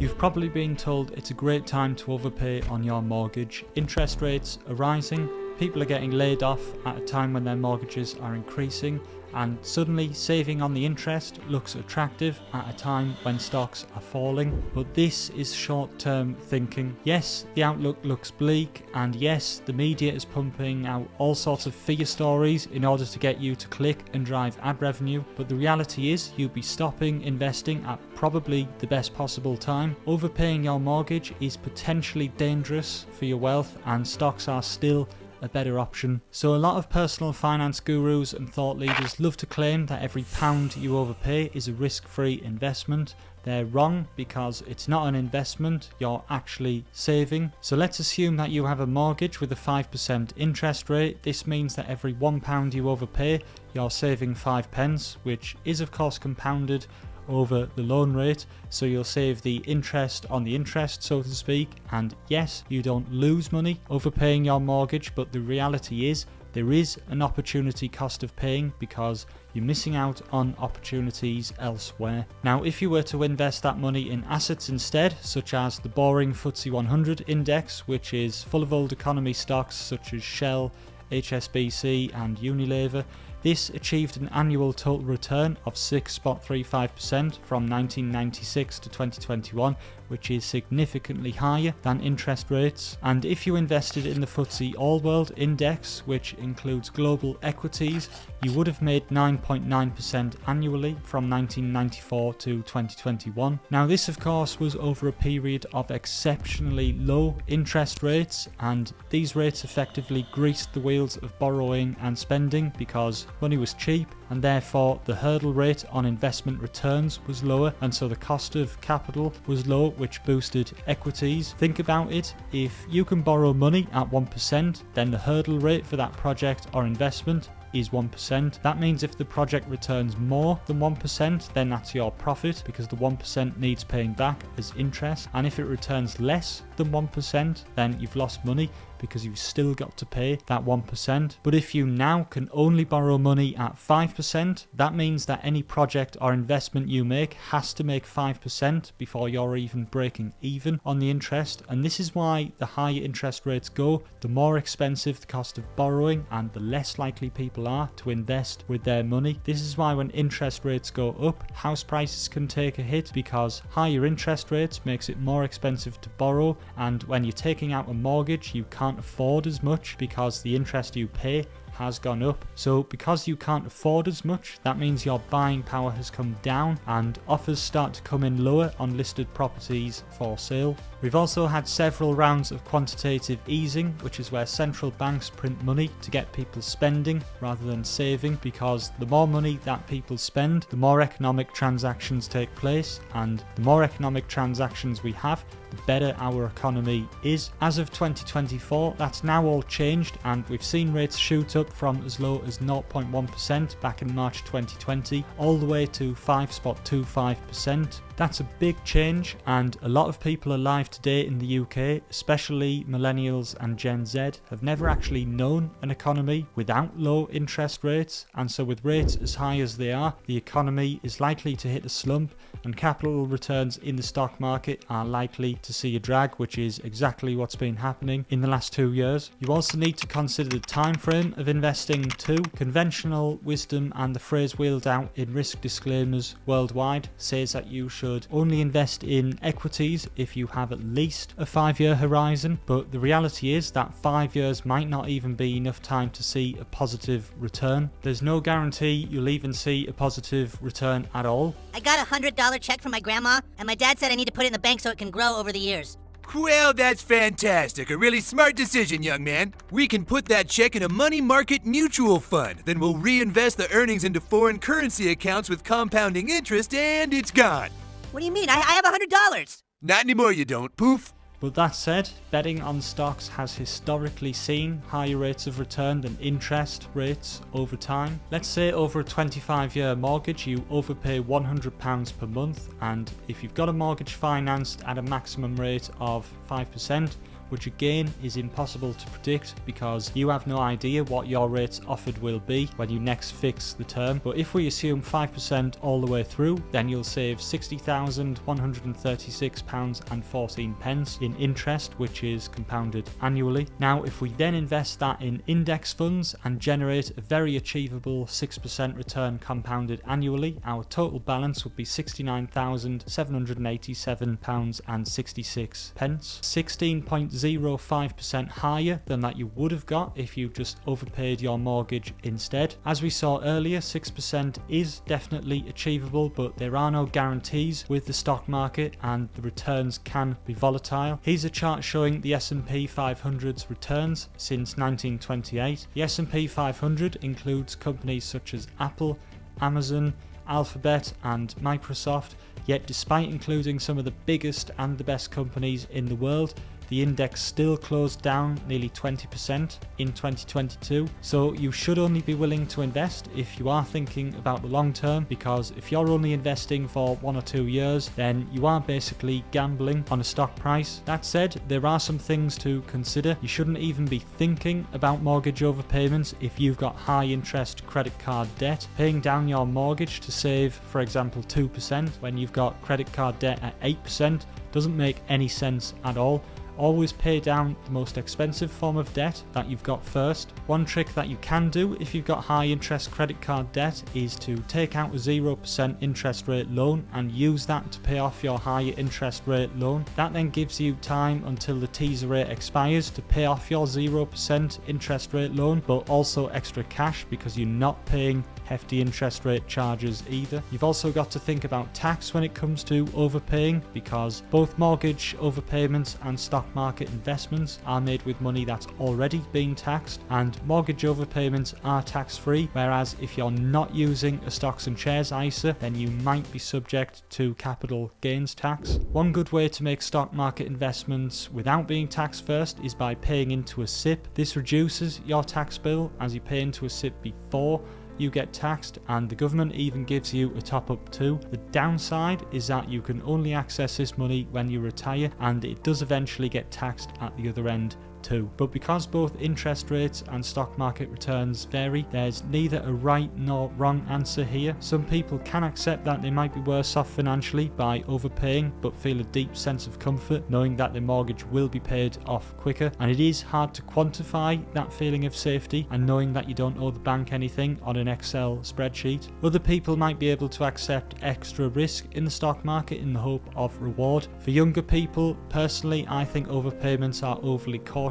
You've probably been told it's a great time to overpay on your mortgage. Interest rates are rising, people are getting laid off at a time when their mortgages are increasing, and suddenly saving on the interest looks attractive at a time when stocks are falling. But this is short-term thinking. Yes, the outlook looks bleak, and yes, the media is pumping out all sorts of fear stories in order to get you to click and drive ad revenue, but the reality is you'll be stopping investing at probably the best possible time. Overpaying your mortgage is potentially dangerous for your wealth, and stocks are still a better option. So a lot of personal finance gurus and thought leaders love to claim that every pound you overpay is a risk-free investment. They're wrong, because it's not an investment, you're actually saving. So let's assume that you have a mortgage with a 5% interest rate. This means that every £1 you overpay, you're saving 5 pence, which is of course compounded over the loan rate, so you'll save the interest on the interest, so to speak. And yes, you don't lose money overpaying your mortgage, but the reality is there is an opportunity cost of paying, because you're missing out on opportunities elsewhere. Now, if you were to invest that money in assets instead, such as the boring FTSE 100 index, which is full of old economy stocks such as Shell, HSBC and Unilever, this achieved an annual total return of 6.35% from 1996 to 2021, which is significantly higher than interest rates. And if you invested in the FTSE All World Index, which includes global equities, you would have made 9.9% annually from 1994 to 2021. Now, this of course was over a period of exceptionally low interest rates, and these rates effectively greased the wheels of borrowing and spending because money was cheap, and therefore the hurdle rate on investment returns was lower, and so the cost of capital was low, which boosted equities. Think about it, if you can borrow money at 1%, then the hurdle rate for that project or investment is 1%. That means if the project returns more than 1%, then that's your profit, because the 1% needs paying back as interest. And if it returns less than 1%, then you've lost money, because you've still got to pay that 1%. But if you now can only borrow money at 5%, that means that any project or investment you make has to make 5% before you're even breaking even on the interest. And this is why the higher interest rates go, the more expensive the cost of borrowing, and the less likely people are to invest with their money. This is why when interest rates go up, house prices can take a hit, because higher interest rates makes it more expensive to borrow, and when you're taking out a mortgage, you can't afford as much because the interest you pay has gone up. So because you can't afford as much, that means your buying power has come down, and offers start to come in lower on listed properties for sale. We've also had several rounds of quantitative easing, which is where central banks print money to get people spending rather than saving, because the more money that people spend, the more economic transactions take place, and the more economic transactions we have, the better our economy is. As of 2024, that's now all changed, and we've seen rates shoot up from as low as 0.1% back in March 2020 all the way to 5.25%. That's a big change, and a lot of people alive today in the UK, especially millennials and Gen Z, have never actually known an economy without low interest rates, and so with rates as high as they are, the economy is likely to hit a slump, and capital returns in the stock market are likely to see a drag, which is exactly what's been happening in the last 2 years. You also need to consider the time frame of investing too. Conventional wisdom and the phrase wheeled out in risk disclaimers worldwide says that you should only invest in equities if you have at least a 5-year horizon, but the reality is that 5 years might not even be enough time to see a positive return. There's no guarantee you'll even see a positive return at all. I got a $100 check from my grandma, and my dad said I need to put it in the bank so it can grow over the years. Well, that's fantastic. A really smart decision, young man. We can put that check in a money market mutual fund. Then we'll reinvest the earnings into foreign currency accounts with compounding interest, and it's gone. What do you mean? I have $100. Not anymore, you don't. Poof. But that said, betting on stocks has historically seen higher rates of return than interest rates over time. Let's say over a 25-year mortgage you overpay £100 per month, and if you've got a mortgage financed at a maximum rate of 5%, which again is impossible to predict because you have no idea what your rates offered will be when you next fix the term. But if we assume 5% all the way through, then you'll save £60,136.14 in interest, which is compounded annually. Now, if we then invest that in index funds and generate a very achievable 6% return compounded annually, our total balance would be £69,787.66, 16.05% higher than that you would have got if you just overpaid your mortgage instead. As we saw earlier, 6% is definitely achievable, but there are no guarantees with the stock market and the returns can be volatile. Here's a chart showing the S&P 500's returns since 1928. The S&P 500 includes companies such as Apple, Amazon, Alphabet and Microsoft, yet despite including some of the biggest and the best companies in the world, the index still closed down nearly 20% in 2022. So you should only be willing to invest if you are thinking about the long term, because if you're only investing for 1 or 2 years, then you are basically gambling on a stock price. That said, there are some things to consider. You shouldn't even be thinking about mortgage overpayments if you've got high interest credit card debt. Paying down your mortgage to save, for example, 2% when you've got credit card debt at 8% doesn't make any sense at all. Always pay down the most expensive form of debt that you've got first. One trick that you can do if you've got high interest credit card debt is to take out a 0% interest rate loan and use that to pay off your higher interest rate loan. That then gives you time until the teaser rate expires to pay off your 0% interest rate loan, but also extra cash because you're not paying hefty interest rate charges either. You've also got to think about tax when it comes to overpaying, because both mortgage overpayments and stock market investments are made with money that's already being taxed, and mortgage overpayments are tax-free, whereas if you're not using a stocks and shares ISA, then you might be subject to capital gains tax. One good way to make stock market investments without being taxed first is by paying into a SIP. This reduces your tax bill as you pay into a SIP before you get taxed, and the government even gives you a top up too. The downside is that you can only access this money when you retire, and it does eventually get taxed at the other end too. But because both interest rates and stock market returns vary, there's neither a right nor wrong answer here. Some people can accept that they might be worse off financially by overpaying, but feel a deep sense of comfort knowing that their mortgage will be paid off quicker, and it is hard to quantify that feeling of safety and knowing that you don't owe the bank anything on an Excel spreadsheet. Other people might be able to accept extra risk in the stock market in the hope of reward. For younger people, personally, I think overpayments are overly cautious,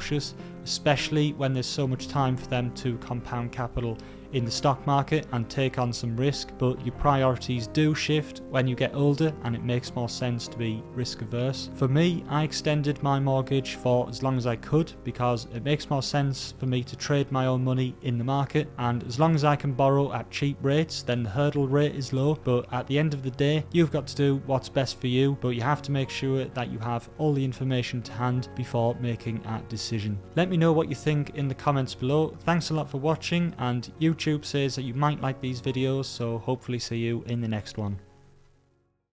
especially when there's so much time for them to compound capital in the stock market and take on some risk, but your priorities do shift when you get older and it makes more sense to be risk averse. For me, I extended my mortgage for as long as I could because it makes more sense for me to trade my own money in the market, and as long as I can borrow at cheap rates, then the hurdle rate is low. But at the end of the day, you've got to do what's best for you, but you have to make sure that you have all the information to hand before making a decision. Let me know what you think in the comments below. Thanks a lot for watching, and YouTube says that you might like these videos, so hopefully see you in the next one.